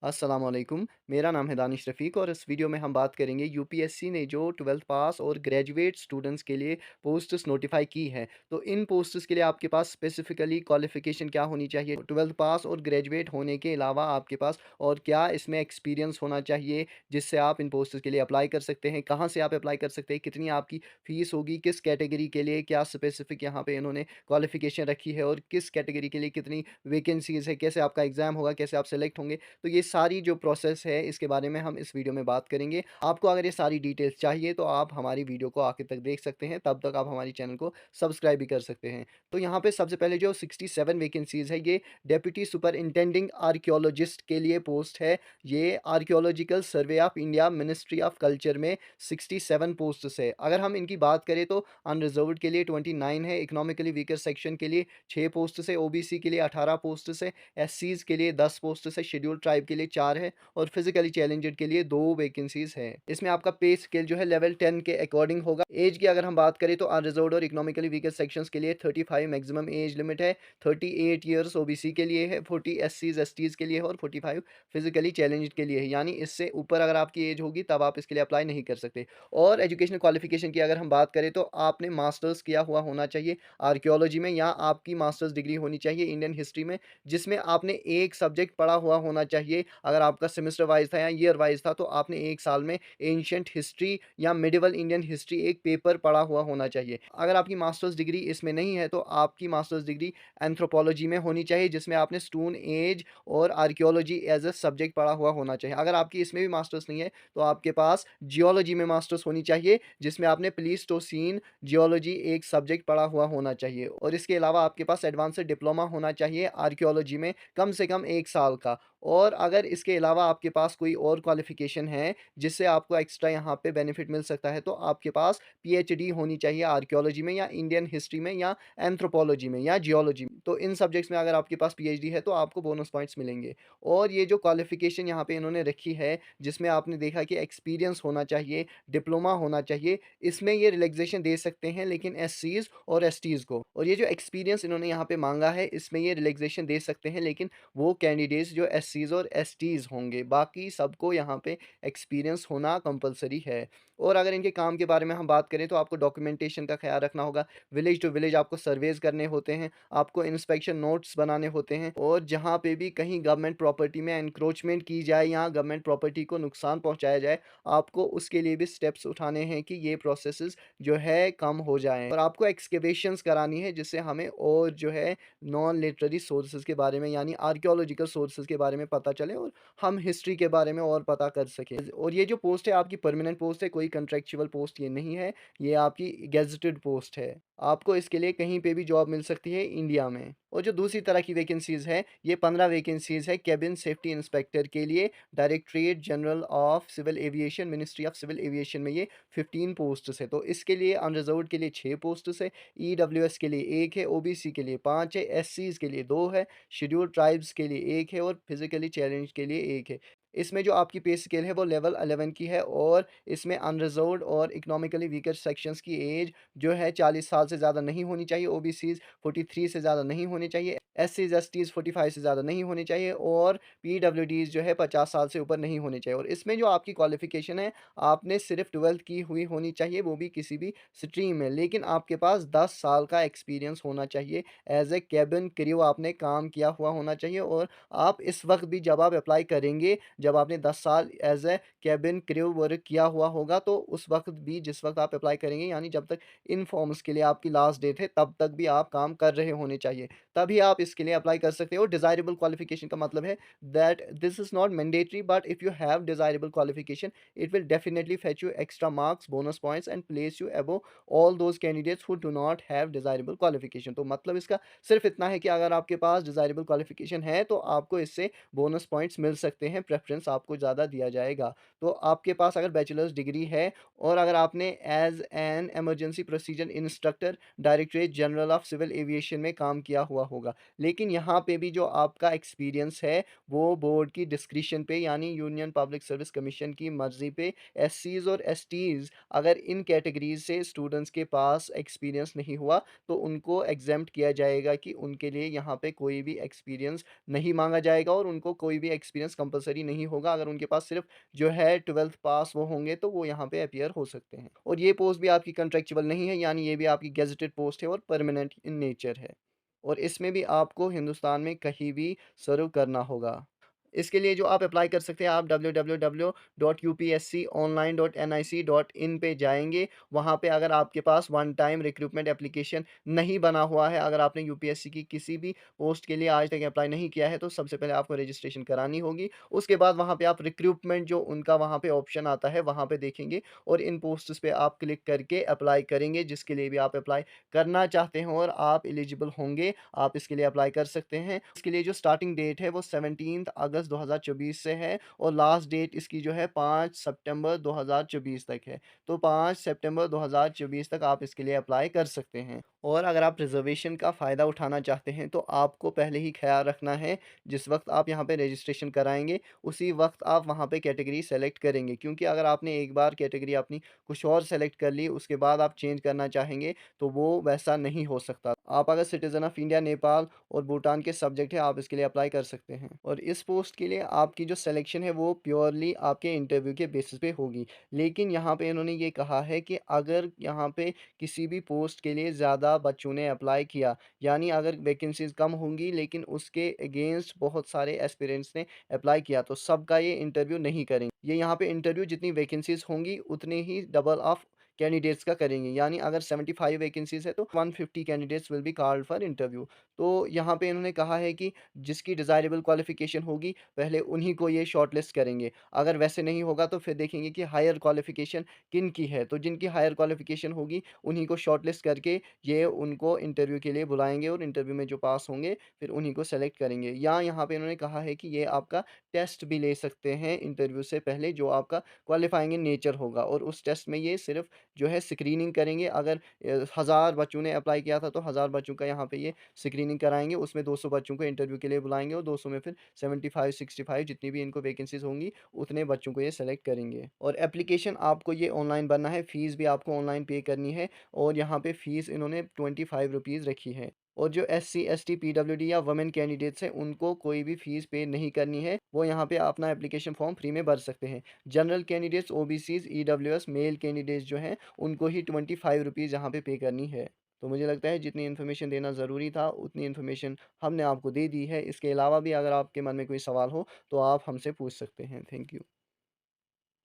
अस्सलाम वालेकुम। मेरा नाम है दानिश रफ़ीक और इस वीडियो में हम बात करेंगे यूपीएससी ने जो 12th पास और ग्रेजुएट स्टूडेंट्स के लिए पोस्ट्स नोटिफ़ाई की है। तो इन पोस्ट्स के लिए आपके पास स्पेसिफ़िकली क्वालिफ़िकेशन क्या होनी चाहिए? 12th पास और ग्रेजुएट होने के अलावा आपके पास और क्या इसमें एक्सपीरियंस होना चाहिए जिससे आप इन पोस्ट्स के लिए अप्लाई कर सकते हैं? कहाँ से आप अप्लाई कर सकते हैं? कितनी आपकी फ़ीस होगी? किस कैटेगरी के लिए क्या स्पेसिफ़िक यहाँ पे इन्होंने क्वालिफ़िकेशन रखी है और किस कैटेगरी के लिए कितनी वैकेंसीज़ है? कैसे आपका एग्ज़ाम होगा? कैसे आप सेलेक्ट होंगे? तो ये सारी जो प्रोसेस है इसके बारे में हम इस वीडियो में बात करेंगे। आपको अगर ये सारी डिटेल्स चाहिए तो आप हमारी वीडियो को आखिर तक देख सकते हैं, तब तक आप हमारी चैनल को सब्सक्राइब भी कर सकते हैं। तो यहाँ पे सबसे पहले जो 67 वैकेंसीज़ है ये डेप्यूटी सुपरिटेंडिंग आर्कियोलॉजिस्ट के लिए पोस्ट है। ये archaeological survey of India ministry of culture में 67 पोस्ट्स है। अगर हम इनकी बात करें तो अनरिजर्व्ड के लिए 29 है, इकोनॉमिकली वीकर सेक्शन के लिए 6 पोस्ट्स है, ओबीसी के लिए 18 पोस्ट्स है, एससीज़ के लिए 10 पोस्ट्स है, शेड्यूल ट्राइब के लिए 4 है और फिजिकली चैलेंज्ड के लिए 2 वैकेंसीज़ हैं। इसमें आपका पे स्केल जो है लेवल 10 के अकॉर्डिंग होगा। एज की अगर हम बात करें तो अनरिजर्व्ड और इकोनॉमिकली वीकर सेक्शंस के लिए 35 मैक्सिमम एज लिमिट है, 38 ईयर्स ओबीसी के लिए है, 40 एससीज़ एसटीज़ के लिए है और 45 फिजिकली चैलेंज्ड के लिए है। यानी इससे ऊपर अगर आपकी एज होगी तब आप इसके लिए अप्लाई नहीं कर सकते। और एजुकेशनल क्वालिफिकेशन की अगर हम बात करें तो आपने मास्टर्स किया हुआ होना चाहिए आर्कियोलॉजी में या आपकी मास्टर्स डिग्री होनी चाहिए इंडियन हिस्ट्री में, जिसमें आपने एक सब्जेक्ट पढ़ा हुआ होना चाहिए। अगर आपका सेमेस्टर वाइज़ था या ईयर वाइज़ था तो आपने 1 साल में एंशिएंट हिस्ट्री या मिडीवल इंडियन हिस्ट्री एक पेपर पढ़ा हुआ होना चाहिए। अगर आपकी मास्टर्स डिग्री इसमें नहीं है तो आपकी मास्टर्स डिग्री एंथ्रोपोलॉजी में होनी चाहिए, जिसमें आपने स्टोन एज और आर्कियोलॉजी एज़ अ सब्जेक्ट पढ़ा हुआ होना चाहिए। अगर आपकी इसमें भी मास्टर्स नहीं है तो आपके पास जियोलॉजी में मास्टर्स होनी चाहिए, जिसमें आपने प्लीस्टोसीन जियोलॉजी एक सब्जेक्ट पढ़ा हुआ होना चाहिए। और इसके अलावा आपके पास एडवांस्ड डिप्लोमा होना चाहिए आर्कियोलॉजी में कम से कम 1 साल का। और अगर इसके अलावा आपके पास कोई और क्वालिफ़िकेशन है, जिससे आपको एक्स्ट्रा यहाँ पे बेनिफिट मिल सकता है, तो आपके पास पीएचडी होनी चाहिए आर्कियोलॉजी में या इंडियन हिस्ट्री में या एंथ्रोपोलॉजी में या जियोलॉजी में। तो इन सब्जेक्ट्स में अगर आपके पास पीएचडी है, तो आपको बोनस पॉइंट्स मिलेंगे। और ये जो क्वालिफ़िकेशन यहाँ पे इन्होंने रखी है, जिसमें आपने देखा कि एक्सपीरियंस होना चाहिए, डिप्लोमा होना चाहिए, इसमें ये रिलैक्सेशन दे सकते हैं लेकिन एससीज़ और एसटीज़ को। और ये जो एक्सपीरियंस इन्होंने यहाँ पे माँगा है, इसमें ये रिलैक्सेशन दे सकते हैं लेकिन वो कैंडिडेट्स जो एससीज़ और एसटीज़ होंगे, बाकी सबको यहाँ पे एक्सपीरियंस होना कंपल्सरी है। और अगर इनके काम के बारे में हम बात करें तो आपको डॉक्यूमेंटेशन का ख़्याल रखना होगा, विलेज टू विलेज आपको सर्वेज़ करने होते हैं, आपको इंस्पेक्शन नोट्स बनाने होते हैं और जहाँ पे भी कहीं गवर्नमेंट प्रॉपर्टी में एनक्रोचमेंट की जाए या गवर्नमेंट प्रॉपर्टी को नुकसान पहुँचाया जाए, आपको उसके लिए भी स्टेप्स उठाने हैं कि ये प्रोसेसेस जो है कम हो जाएँ। और आपको एक्सकवेशंस करानी है जिससे हमें और जो है नॉन लिटरेरी सोर्सेज़ के बारे में यानी आर्कियोलॉजिकल सोर्सेज़ के बारे में पता चले और हम हिस्ट्री के बारे में और पता कर सकें। और ये जो पोस्ट है आपकी परमानेंट पोस्ट है, कोई कॉन्ट्रैक्चुअल पोस्ट ये नहीं है, ये आपकी गेज़ेटेड पोस्ट है। आपको इसके लिए कहीं पे भी जॉब मिल सकती है इंडिया में। और जो दूसरी तरह की वैकेंसीज़ है, ये 15 वैकेंसीज़ है केबिन सेफ्टी इंस्पेक्टर के लिए, directorate general of civil aviation, ministry of civil aviation में ये 15 पोस्ट्स है। तो इसके लिए अनरिज़र्व्ड के लिए 6 पोस्ट्स है, ईडब्ल्यूएस के लिए 1 है, ओबीसी के लिए 5 है, एससीज़ के लिए 2 है, शेड्यूल्ड ट्राइब्स के लिए 1 है और फिज़िकली चैलेंज्ड के लिए 1 है। इसमें जो आपकी पे स्केल है वो लेवल 11 की है और इसमें अनरिज़र्व्ड और इकोनॉमिकली वीकर सेक्शंस की एज जो है 40 साल से ज़्यादा नहीं होनी चाहिए, ओबीसीज़ 43 से ज़्यादा नहीं होने चाहिए, एससीज़ एसटीज़ 45 से ज़्यादा नहीं होने चाहिए और पीडब्ल्यूडीज़ जो है 50 साल से ऊपर नहीं होने चाहिए। और इसमें जो आपकी क्वालिफ़िकेशन है, आपने सिर्फ़ 12th की हुई होनी चाहिए, वो भी किसी भी स्ट्रीम में। लेकिन आपके पास 10 साल का एक्सपीरियंस होना चाहिए, एज़ ए केबिन क्रू आपने काम किया हुआ होना चाहिए। और आप इस वक़्त भी जब आप अप्लाई करेंगे, जब आपने 10 साल as a cabin crew work किया हुआ होगा, तो उस वक़्त भी जिस वक़्त आप अप्लाई करेंगे यानी जब तक इन फॉर्म्स के लिए आपकी लास्ट डेट है, तब तक भी आप काम कर रहे होने चाहिए। तभी आप इसके लिए अप्लाई कर सकते हो। डिज़ायरेबल क्वालिफ़िकेशन का मतलब है that this is not mandatory but if you have desirable qualification, it will definitely fetch you extra marks, bonus points and place you above all those candidates who do not have desirable qualification. तो मतलब इसका सिर्फ़ इतना है कि अगर आपके पास desirable qualification है, तो आपको इससे बोनस पॉइंट्स मिल सकते हैं, प्रेफ़रेंस आपको ज़्यादा दिया जाएगा। तो आपके पास अगर बैचलर्स डिग्री है और अगर आपने as an emergency procedure instructor directorate general of civil aviation में काम किया हुआ होगा। लेकिन यहाँ पे भी जो आपका एक्सपीरियंस है, वो बोर्ड की डिस्क्रिशन पे यानी यूनियन पब्लिक सर्विस कमीशन की मर्ज़ी पे एससीज़ और एसटीज़ अगर इन कैटेगरीज़ से स्टूडेंट्स के पास एक्सपीरियंस नहीं हुआ, तो उनको एग्ज़ेम्प्ट किया जाएगा कि उनके लिए यहाँ पे कोई भी एक्सपीरियंस नहीं माँगा जाएगा और उनको कोई भी एक्सपीरियंस कंपल्सरी नहीं होगा। अगर उनके पास सिर्फ़ जो है 12th पास वो होंगे, तो वो यहाँ पे अपीयर हो सकते हैं। और ये पोस्ट भी आपकी कॉन्ट्रैक्चुअल नहीं है, यानी ये भी आपकी गेज़ेटेड पोस्ट है और परमानेंट इन नेचर है। और इसमें भी आपको हिंदुस्तान में कहीं भी सर्व करना होगा। इसके लिए जो आप अप्लाई कर सकते हैं, आप www.upsconline.nic.in पे जाएँगे। वहाँ पे अगर आपके पास वन टाइम रिक्रूटमेंट एप्लीकेशन नहीं बना हुआ है, अगर आपने यूपीएससी की किसी भी पोस्ट के लिए आज तक अप्लाई नहीं किया है, तो सबसे पहले आपको रजिस्ट्रेशन करानी होगी। उसके बाद वहाँ पे आप रिक्रूटमेंट जो उनका वहाँ पे ऑप्शन आता है, वहाँ पे देखेंगे और इन पोस्ट्स पे आप क्लिक करके अप्लाई करेंगे, जिसके लिए भी आप अप्लाई करना चाहते हो और आप एलिजिबल होंगे, आप इसके लिए अप्लाई कर सकते हैं। इसके लिए जो स्टार्टिंग डेट है वो 17 अगस्त 2024 से है और लास्ट डेट इसकी जो है 5 सितंबर 2024 तक है। तो 5 सितंबर 2024 तक आप इसके लिए अप्लाई कर सकते हैं। और अगर आप रिज़र्वेशन का फ़ायदा उठाना चाहते हैं, तो आपको पहले ही ख़्याल रखना है, जिस वक़्त आप यहाँ पे रजिस्ट्रेशन कराएँगे, उसी वक़्त आप वहाँ पे कैटेगरी सेलेक्ट करेंगे। क्योंकि अगर आपने एक बार कैटेगरी अपनी कुछ और सेलेक्ट कर ली, उसके बाद आप चेंज करना चाहेंगे, तो वो वैसा नहीं हो सकता। आप अगर सिटीज़न ऑफ़ इंडिया, नेपाल और भूटान के सब्जेक्ट हैं, आप इसके लिए अप्लाई कर सकते हैं। और इस पोस्ट के लिए आपकी जो सिलेक्शन है, वो प्योरली आपके इंटरव्यू के बेसिस पे होगी। लेकिन यहाँ पे इन्होंने ये कहा है कि अगर यहाँ पे किसी भी पोस्ट के लिए ज़्यादा बच्चों ने अप्लाई किया, यानी अगर वैकेंसीज़ कम होंगी लेकिन उसके अगेंस्ट बहुत सारे एस्पिरेंट्स ने अप्लाई किया, तो सबका ये इंटरव्यू नहीं करेंगे। ये यहाँ पे इंटरव्यू जितनी वैकेंसीज़ होंगी, उतने ही डबल ऑफ कैंडिडेट्स का करेंगे। यानी अगर 75 वैकेंसीज़ है, तो 150 candidates will be called for interview. तो यहाँ पे इन्होंने कहा है कि जिसकी डिज़ायरेबल क्वालिफ़िकेशन होगी, पहले उन्हीं को ये शॉर्टलिस्ट करेंगे। अगर वैसे नहीं होगा, तो फिर देखेंगे कि हायर क्वालिफ़िकेशन किनकी है, तो जिनकी हायर क्वालिफ़िकेशन होगी, उन्हीं को शॉर्टलिस्ट करके ये उनको इंटरव्यू के लिए बुलाएँगे और इंटरव्यू में जो पास होंगे, फिर उन्हीं को सेलेक्ट करेंगे। या यहाँ पे इन्होंने कहा है कि ये आपका टेस्ट भी ले सकते हैं इंटरव्यू से पहले, जो आपका क्वालिफ़ाइंग इन नेचर होगा और उस टेस्ट में ये सिर्फ़ जो है स्क्रीनिंग करेंगे। अगर 1000 बच्चों ने अप्लाई किया था, तो 1000 बच्चों का यहाँ पे ये स्क्रीनिंग कराएँगे, उसमें 200 बच्चों को इंटरव्यू के लिए बुलाएँगे और 200 में फिर 75, 65 जितनी भी इनको वैकेंसीज़ होंगी, उतने बच्चों को ये सेलेक्ट करेंगे। और एप्लीकेशन आपको ये ऑनलाइन भरना है, फ़ीस भी आपको ऑनलाइन पे करनी है और यहाँ पे फ़ीस इन्होंने ₹25 रखी है। और जो एससी, एसटी, पीडब्ल्यूडी या वुमेन कैंडिडेट्स हैं, उनको कोई भी फ़ीस पे नहीं करनी है, वो यहाँ पे अपना एप्लीकेशन फ़ॉर्म फ्री में भर सकते हैं। General candidates, OBCs, EWS, male candidates जो हैं, उनको ही ₹25 यहाँ पे करनी है। तो मुझे लगता है जितनी इन्फॉर्मेशन देना ज़रूरी था, उतनी इन्फॉर्मेशन हमने आपको दे दी है। इसके अलावा भी अगर आपके मन में कोई सवाल हो, तो आप हमसे पूछ सकते हैं। Thank you.